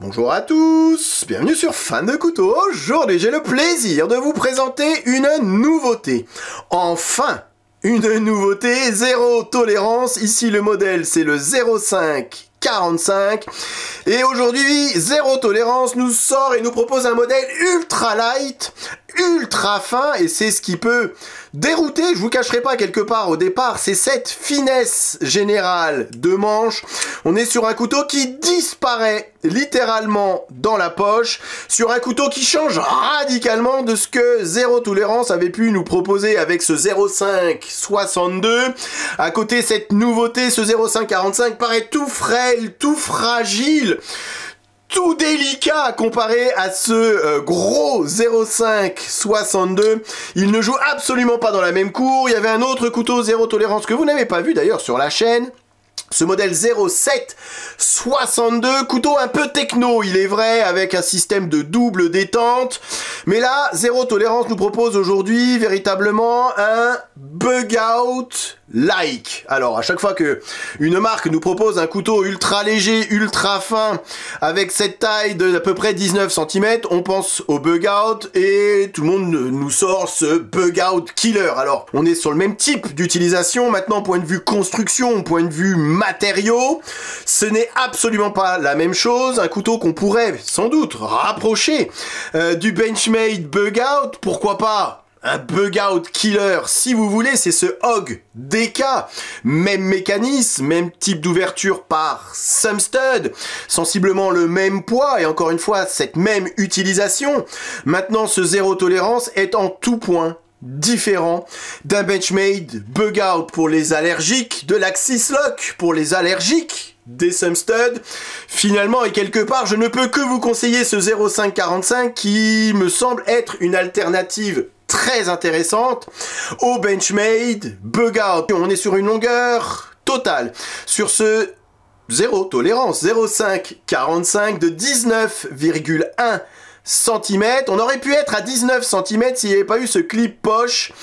Bonjour à tous, bienvenue sur Fan de Couteaux. Aujourd'hui j'ai le plaisir de vous présenter une nouveauté. Enfin, une nouveauté, zéro tolérance. Ici le modèle c'est le 0545. Et aujourd'hui, zéro tolérance nous sort et nous propose un modèle ultra light, ultra fin, et c'est ce qui peut dérouter, je vous cacherai pas quelque part au départ, c'est cette finesse générale de manche. On est sur un couteau qui disparaît littéralement dans la poche, sur un couteau qui change radicalement de ce que zéro tolérance avait pu nous proposer avec ce 0562. À côté, cette nouveauté, ce 0545 paraît tout frêle, tout fragile, tout délicat comparé à ce gros 0562. Il ne joue absolument pas dans la même cour. Il y avait un autre couteau zéro tolérance que vous n'avez pas vu d'ailleurs sur la chaîne. Ce modèle 0762, couteau un peu techno, il est vrai, avec un système de double détente. Mais là, zéro tolérance nous propose aujourd'hui véritablement un bug out like. Alors, à chaque fois que une marque nous propose un couteau ultra léger, ultra fin, avec cette taille de à peu près 19 cm, on pense au bug out et tout le monde nous sort ce bug out killer. Alors, on est sur le même type d'utilisation. Maintenant, point de vue construction, point de vue matériaux, ce n'est absolument pas la même chose. Un couteau qu'on pourrait sans doute rapprocher du Benchmade bug out, pourquoi pas un bug out killer si vous voulez, c'est ce Hog DK, même mécanisme, même type d'ouverture par Sumstud, sensiblement le même poids et encore une fois cette même utilisation. Maintenant ce zéro tolérance est en tout point différent d'un Benchmade bug out pour les allergiques, de l'Axis Lock pour les allergiques des Sumstud. Finalement et quelque part je ne peux que vous conseiller ce 0545 qui me semble être une alternative très intéressante au Benchmade bug out. On est sur une longueur totale sur ce zéro tolérance 0545 de 19,1 cm. On aurait pu être à 19 cm s'il n'y avait pas eu ce clip poche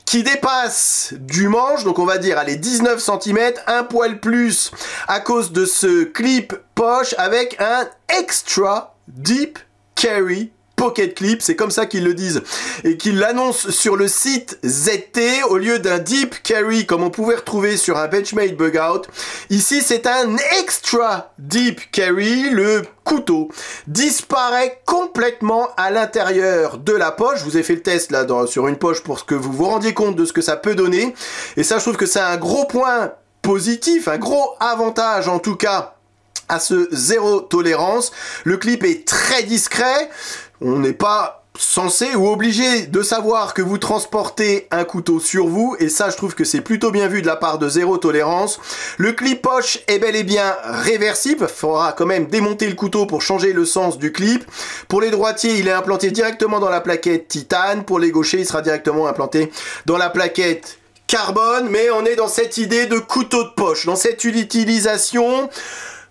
qui dépasse du manche, donc on va dire allez 19 cm, un poil plus à cause de ce clip poche avec un extra deep carry pocket clip, c'est comme ça qu'ils le disent et qu'ils l'annoncent sur le site ZT au lieu d'un deep carry comme on pouvait retrouver sur un Benchmade bug out. Ici c'est un extra deep carry, le couteau disparaît complètement à l'intérieur de la poche. Je vous ai fait le test là sur une poche pour que vous vous rendiez compte de ce que ça peut donner et ça je trouve que c'est un gros point positif, un gros avantage en tout cas à ce zéro tolérance. Le clip est très discret. On n'est pas censé ou obligé de savoir que vous transportez un couteau sur vous et ça je trouve que c'est plutôt bien vu de la part de zéro tolérance. Le clip poche est bel et bien réversible, il faudra quand même démonter le couteau pour changer le sens du clip. Pour les droitiers il est implanté directement dans la plaquette titane, pour les gauchers il sera directement implanté dans la plaquette carbone, mais on est dans cette idée de couteau de poche, dans cette utilisation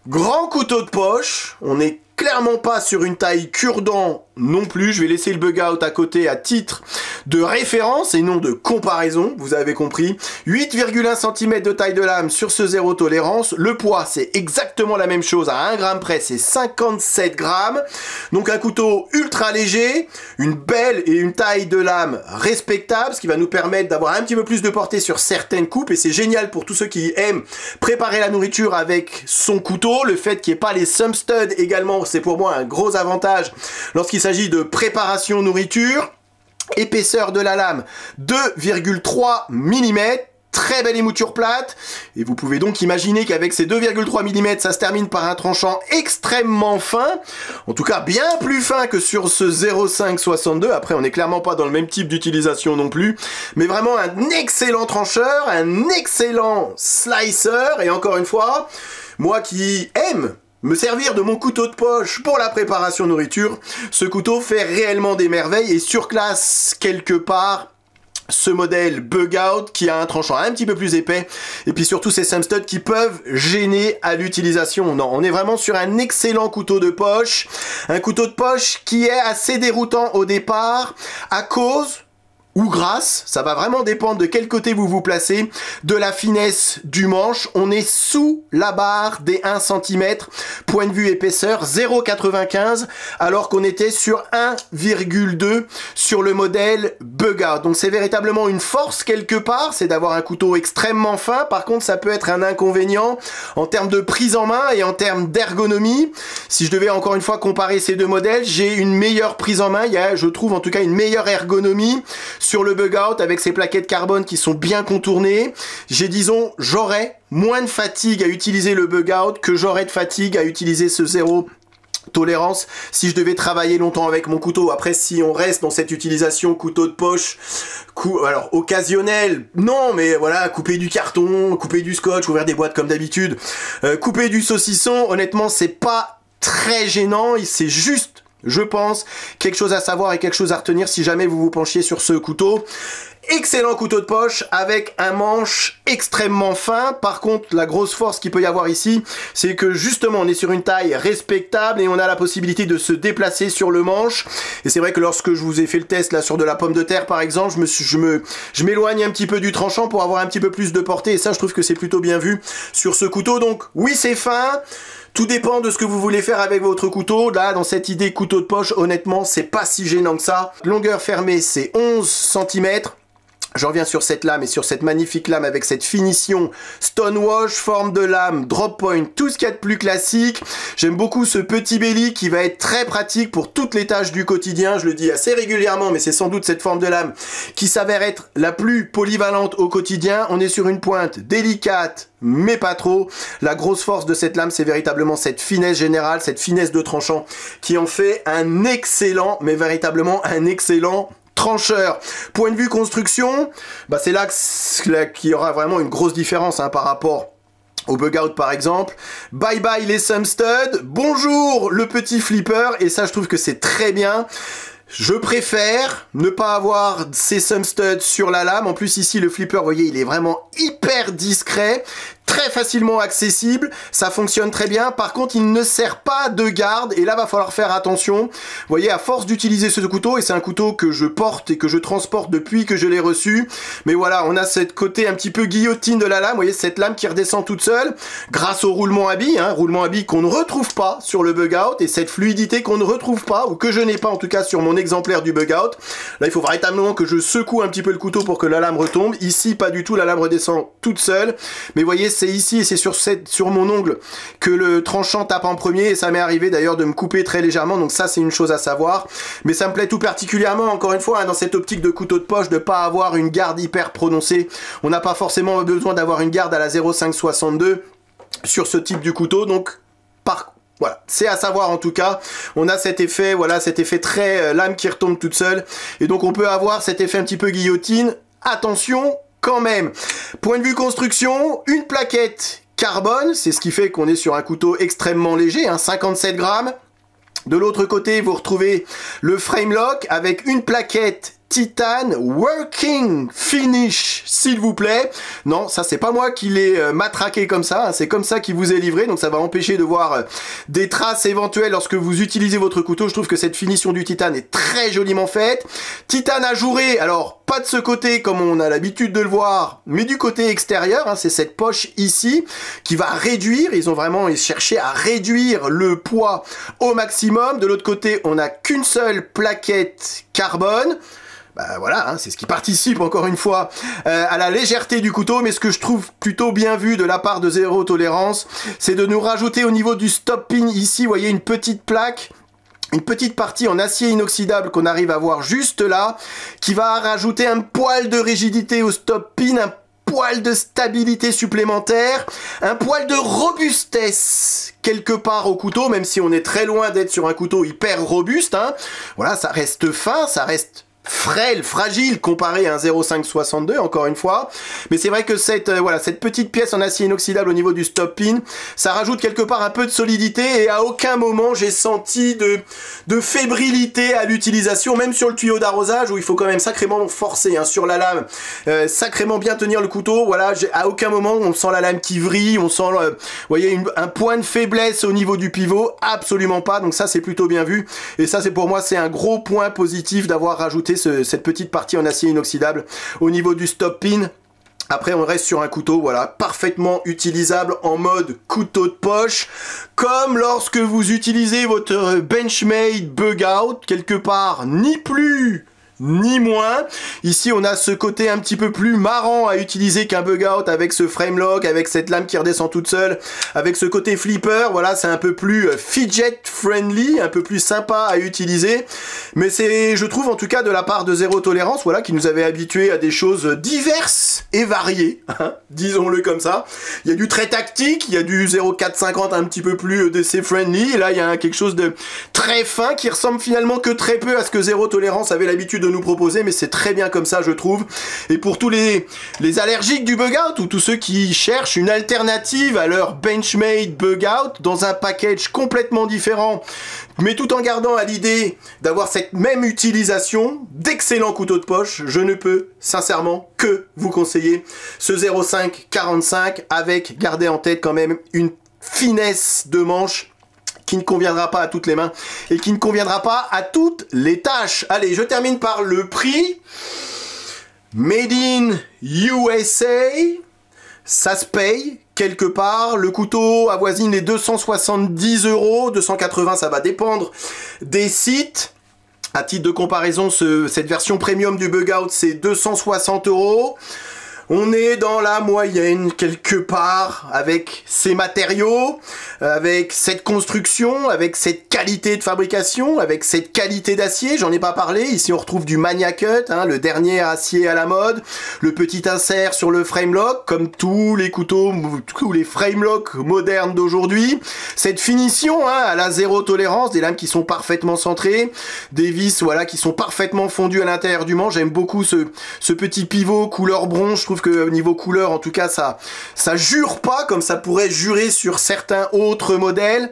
grand couteau de poche. On n'est clairement pas sur une taille cure-dent non plus. Je vais laisser le bug out à côté à titre de référence et non de comparaison, vous avez compris. 8,1 cm de taille de lame sur ce zéro tolérance. Le poids c'est exactement la même chose, à 1 g près c'est 57 grammes. Donc un couteau ultra léger, une belle et une taille de lame respectable, ce qui va nous permettre d'avoir un petit peu plus de portée sur certaines coupes et c'est génial pour tous ceux qui aiment préparer la nourriture avec son couteau. Le fait qu'il n'y ait pas les Sumstud également, c'est pour moi un gros avantage lorsqu'il s'agit de préparation nourriture. Épaisseur de la lame 2,3 mm, très belle émouture plate et vous pouvez donc imaginer qu'avec ces 2,3 mm ça se termine par un tranchant extrêmement fin, en tout cas bien plus fin que sur ce 0562. Après on n'est clairement pas dans le même type d'utilisation non plus, mais vraiment un excellent trancheur, un excellent slicer et encore une fois, moi qui aime me servir de mon couteau de poche pour la préparation nourriture, ce couteau fait réellement des merveilles et surclasse quelque part ce modèle bug out qui a un tranchant un petit peu plus épais et puis surtout ces Sumstud qui peuvent gêner à l'utilisation. Non, on est vraiment sur un excellent couteau de poche, un couteau de poche qui est assez déroutant au départ à cause ou grasse, ça va vraiment dépendre de quel côté vous vous placez, de la finesse du manche. On est sous la barre des 1 cm, point de vue épaisseur 0,95, alors qu'on était sur 1,2 sur le modèle Bug-Out. Donc c'est véritablement une force quelque part, c'est d'avoir un couteau extrêmement fin. Par contre, ça peut être un inconvénient en termes de prise en main et en termes d'ergonomie. Si je devais encore une fois comparer ces deux modèles, j'ai une meilleure prise en main, il y a, je trouve en tout cas, une meilleure ergonomie sur le Bug-Out avec ses plaquettes carbone qui sont bien contournées. J'aurais moins de fatigue à utiliser le Bug-Out que j'aurais de fatigue à utiliser ce zéro tolérance si je devais travailler longtemps avec mon couteau. Après, si on reste dans cette utilisation couteau de poche, alors occasionnel, non, mais voilà, couper du carton, couper du scotch, ouvrir des boîtes comme d'habitude, couper du saucisson, honnêtement, c'est pas très gênant, c'est juste, je pense, quelque chose à savoir et quelque chose à retenir si jamais vous vous penchiez sur ce couteau. Excellent couteau de poche avec un manche extrêmement fin. Par contre, la grosse force qu'il peut y avoir ici, c'est que justement on est sur une taille respectable et on a la possibilité de se déplacer sur le manche. Et c'est vrai que lorsque je vous ai fait le test là sur de la pomme de terre par exemple, je m'éloigne un petit peu du tranchant pour avoir un petit peu plus de portée, et ça je trouve que c'est plutôt bien vu sur ce couteau. Donc oui, c'est fin. Tout dépend de ce que vous voulez faire avec votre couteau. Là, dans cette idée couteau de poche, honnêtement, c'est pas si gênant que ça. Longueur fermée, c'est 11 cm. Je reviens sur cette lame et sur cette magnifique lame avec cette finition stonewash, forme de lame, drop point, tout ce qu'il y a de plus classique. J'aime beaucoup ce petit belly qui va être très pratique pour toutes les tâches du quotidien. Je le dis assez régulièrement, mais c'est sans doute cette forme de lame qui s'avère être la plus polyvalente au quotidien. On est sur une pointe délicate, mais pas trop. La grosse force de cette lame, c'est véritablement cette finesse générale, cette finesse de tranchant qui en fait un excellent, mais véritablement un excellent trancheur. Point de vue construction, bah c'est là qu'il y aura vraiment une grosse différence par rapport au Bug-Out par exemple. Bye bye les thumb studs, bonjour le petit flipper, et ça je trouve que c'est très bien. Je préfère ne pas avoir ces thumb studs sur la lame. En plus ici le flipper, vous voyez, il est vraiment hyper discret, très facilement accessible, ça fonctionne très bien. Par contre, il ne sert pas de garde et là va falloir faire attention. Vous voyez, à force d'utiliser ce couteau, et c'est un couteau que je porte et que je transporte depuis que je l'ai reçu, mais voilà, on a cette côté un petit peu guillotine de la lame. Vous voyez, cette lame qui redescend toute seule grâce au roulement à billes, roulement à billes qu'on ne retrouve pas sur le Bug-Out, et cette fluidité qu'on ne retrouve pas, ou que je n'ai pas en tout cas sur mon exemplaire du Bug-Out. Là, il faut véritablement que je secoue un petit peu le couteau pour que la lame retombe. Ici, pas du tout, la lame redescend toute seule, mais vous voyez, c'est ici et c'est sur mon ongle que le tranchant tape en premier, et ça m'est arrivé d'ailleurs de me couper très légèrement, donc ça c'est une chose à savoir. Mais ça me plaît tout particulièrement, encore une fois, dans cette optique de couteau de poche, de pas avoir une garde hyper prononcée. On n'a pas forcément besoin d'avoir une garde à la 0,562 sur ce type de couteau, donc voilà, c'est à savoir en tout cas. On a cet effet, voilà, cet effet très lame qui retombe toute seule, et donc on peut avoir cet effet un petit peu guillotine. Attention quand même. Point de vue construction, une plaquette carbone, c'est ce qui fait qu'on est sur un couteau extrêmement léger, 57 grammes. De l'autre côté, vous retrouvez le frame lock avec une plaquette titane working finish, s'il vous plaît. Non, ça c'est pas moi qui l'ai matraqué comme ça, c'est comme ça qu'il vous est livré, donc ça va empêcher de voir des traces éventuelles lorsque vous utilisez votre couteau. Je trouve que cette finition du titane est très joliment faite. Titane ajouré, alors pas de ce côté comme on a l'habitude de le voir, mais du côté extérieur, c'est cette poche ici qui va réduire, ils ont vraiment cherché à réduire le poids au maximum. De l'autre côté, on n'a qu'une seule plaquette carbone. Bah voilà, c'est ce qui participe encore une fois à la légèreté du couteau, mais ce que je trouve plutôt bien vu de la part de Zero Tolérance, c'est de nous rajouter au niveau du stop pin ici, vous voyez, une petite plaque, une petite partie en acier inoxydable qu'on arrive à voir juste là, qui va rajouter un poil de rigidité au stop pin, un poil de stabilité supplémentaire, un poil de robustesse quelque part au couteau, même si on est très loin d'être sur un couteau hyper robuste, Voilà, ça reste fin, ça reste frêle, fragile comparé à un 0,562 encore une fois, mais c'est vrai que cette petite pièce en acier inoxydable au niveau du stop pin, ça rajoute quelque part un peu de solidité, et à aucun moment j'ai senti de fébrilité à l'utilisation, même sur le tuyau d'arrosage où il faut quand même sacrément forcer sur la lame, sacrément bien tenir le couteau. Voilà, à aucun moment on sent la lame qui vrille, on sent vous voyez, un point de faiblesse au niveau du pivot, absolument pas. Donc ça c'est plutôt bien vu, et ça c'est pour moi c'est un gros point positif d'avoir rajouté cette petite partie en acier inoxydable au niveau du stop pin. Après, on reste sur un couteau, voilà, parfaitement utilisable en mode couteau de poche, comme lorsque vous utilisez votre Benchmade Bug Out, quelque part, ni plus ni moins. Ici, on a ce côté un petit peu plus marrant à utiliser qu'un Bug Out avec ce frame lock, avec cette lame qui redescend toute seule, avec ce côté flipper. Voilà, c'est un peu plus fidget friendly, un peu plus sympa à utiliser. Mais c'est, je trouve en tout cas de la part de Zero Tolérance, voilà, qui nous avait habitués à des choses diverses et variées, hein, disons-le comme ça. Il y a du très tactique, il y a du 0,450 un petit peu plus DC friendly, et là il y a quelque chose de très fin qui ressemble finalement que très peu à ce que Zero Tolérance avait l'habitude de nous proposer, mais c'est très bien comme ça, je trouve. Et pour tous les allergiques du Bug Out, ou tous ceux qui cherchent une alternative à leur Benchmade Bug Out dans un package complètement différent, mais tout en gardant à l'idée d'avoir cette même utilisation d'excellents couteaux de poche, je ne peux sincèrement que vous conseiller ce 0,5-45 avec, gardez en tête quand même, une finesse de manche qui ne conviendra pas à toutes les mains et qui ne conviendra pas à toutes les tâches. Allez, je termine par le prix. Made in USA, ça se paye quelque part. Le couteau avoisine les 270 €, 280, ça va dépendre des sites. À titre de comparaison, cette version premium du Bug Out, c'est 260 €. On est dans la moyenne quelque part avec ces matériaux, avec cette construction, avec cette qualité de fabrication, avec cette qualité d'acier, j'en ai pas parlé. Ici on retrouve du Mania Cut, hein, le dernier acier à la mode, le petit insert sur le frame lock, comme tous les couteaux, tous les frame lock modernes d'aujourd'hui. Cette finition, hein, à la Zero Tolérance, des lames qui sont parfaitement centrées, des vis, voilà, qui sont parfaitement fondues à l'intérieur du manche. J'aime beaucoup ce petit pivot couleur bronze. Je trouve que au niveau couleur, en tout cas, ça jure pas comme ça pourrait jurer sur certains autres modèles.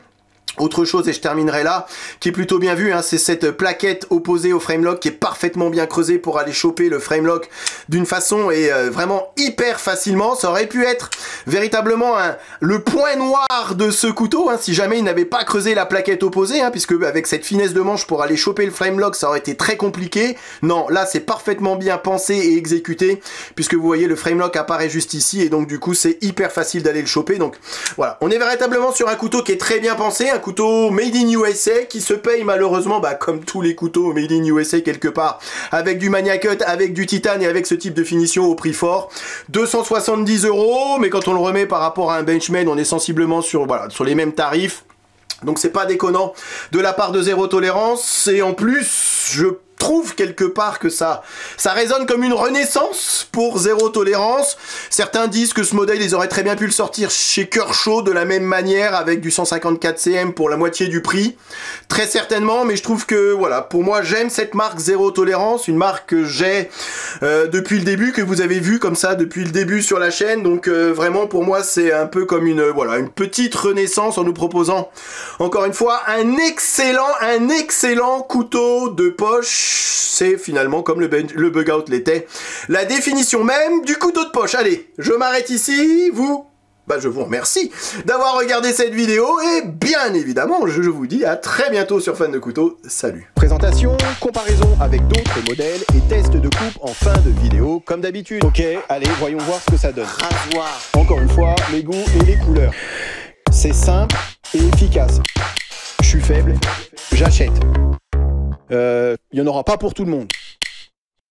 Autre chose, et je terminerai là, qui est plutôt bien vu, hein, c'est cette plaquette opposée au frame lock qui est parfaitement bien creusée pour aller choper le frame lock d'une façon et vraiment hyper facilement. Ça aurait pu être véritablement le point noir de ce couteau, hein, si jamais il n'avait pas creusé la plaquette opposée, hein, puisque avec cette finesse de manche pour aller choper le frame lock, ça aurait été très compliqué. Non, là c'est parfaitement bien pensé et exécuté, puisque vous voyez le frame lock apparaît juste ici, et donc du coup c'est hyper facile d'aller le choper. Donc voilà, on est véritablement sur un couteau qui est très bien pensé, un couteau made in USA qui se paye malheureusement, bah, comme tous les couteaux made in USA quelque part, avec du Mania Cut, avec du titane et avec ce type de finition au prix fort. 270 €, mais quand on le remet par rapport à un Benchmade, on est sensiblement sur, voilà, sur les mêmes tarifs. Donc c'est pas déconnant de la part de Zero Tolérance, et en plus je trouve quelque part que ça résonne comme une renaissance pour Zero Tolérance. Certains disent que ce modèle, ils auraient très bien pu le sortir chez Kershaw de la même manière, avec du 154 cm pour la moitié du prix. Très certainement, mais je trouve que, voilà, pour moi, j'aime cette marque Zero Tolérance, une marque que j'ai depuis le début, que vous avez vu comme ça depuis le début sur la chaîne. Donc vraiment, pour moi, c'est un peu comme une petite renaissance en nous proposant, encore une fois, un excellent couteau de poche. C'est finalement comme le Bug Out l'était, la définition même du couteau de poche. Allez, je m'arrête ici, je vous remercie d'avoir regardé cette vidéo, et bien évidemment, je vous dis à très bientôt sur Fan de Couteaux. Salut. Présentation, comparaison avec d'autres modèles et test de coupe en fin de vidéo, comme d'habitude. Ok, allez, voyons voir ce que ça donne. Rasoir. Encore une fois, les goûts et les couleurs. C'est simple et efficace. Je suis faible, j'achète. Il n'y en aura pas pour tout le monde.